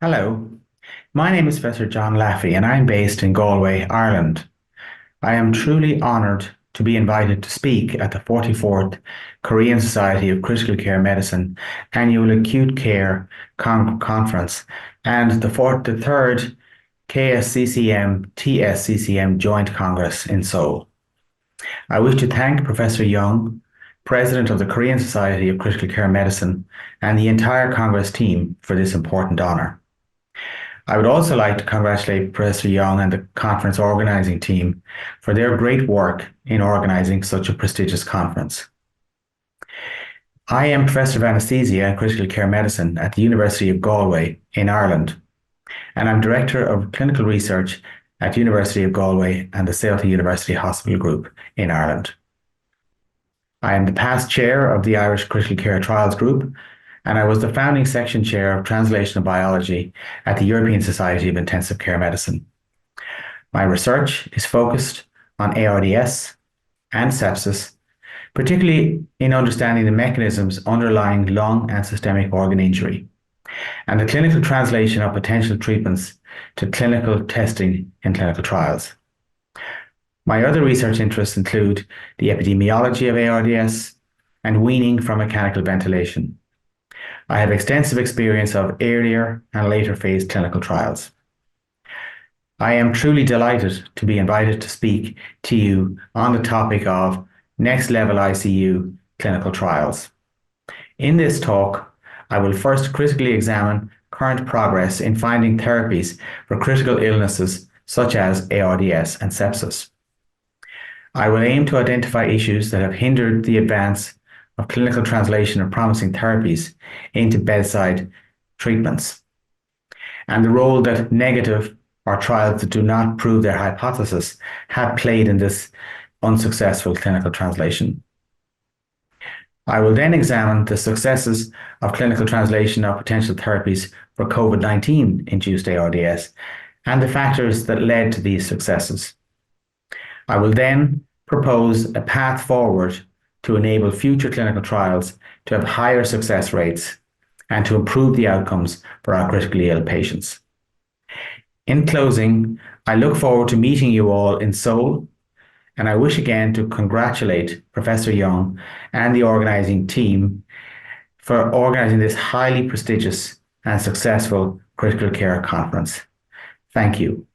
Hello, my name is Professor John Laffey and I'm based in Galway, Ireland. I am truly honoured to be invited to speak at the 44th Korean Society of Critical Care Medicine Annual Acute Care Conference and the third KSCCM-TSCCM Joint Congress in Seoul. I wish to thank Professor Young, President of the Korean Society of Critical Care Medicine, and the entire Congress team for this important honour. I would also like to congratulate Professor Young and the conference organising team for their great work in organising such a prestigious conference. I am Professor of Anaesthesia and Critical Care Medicine at the University of Galway in Ireland, and I'm Director of Clinical Research at University of Galway and the South University Hospital Group in Ireland. I am the past chair of the Irish Critical Care Trials Group, and I was the founding section chair of Translational Biology at the European Society of Intensive Care Medicine. My research is focused on ARDS and sepsis, particularly in understanding the mechanisms underlying lung and systemic organ injury, and the clinical translation of potential treatments to clinical testing in clinical trials. My other research interests include the epidemiology of ARDS and weaning from mechanical ventilation. I have extensive experience of earlier and later phase clinical trials. I am truly delighted to be invited to speak to you on the topic of next level ICU clinical trials. In this talk, I will first critically examine current progress in finding therapies for critical illnesses such as ARDS and sepsis. I will aim to identify issues that have hindered the advance of clinical translation of promising therapies into bedside treatments, and the role that negative or trials that do not prove their hypothesis have played in this unsuccessful clinical translation. I will then examine the successes of clinical translation of potential therapies for COVID-19 induced ARDS and the factors that led to these successes. I will then propose a path forward to enable future clinical trials to have higher success rates and to improve the outcomes for our critically ill patients. In closing, I look forward to meeting you all in Seoul, and I wish again to congratulate Professor Young and the organising team for organising this highly prestigious and successful critical care conference. Thank you.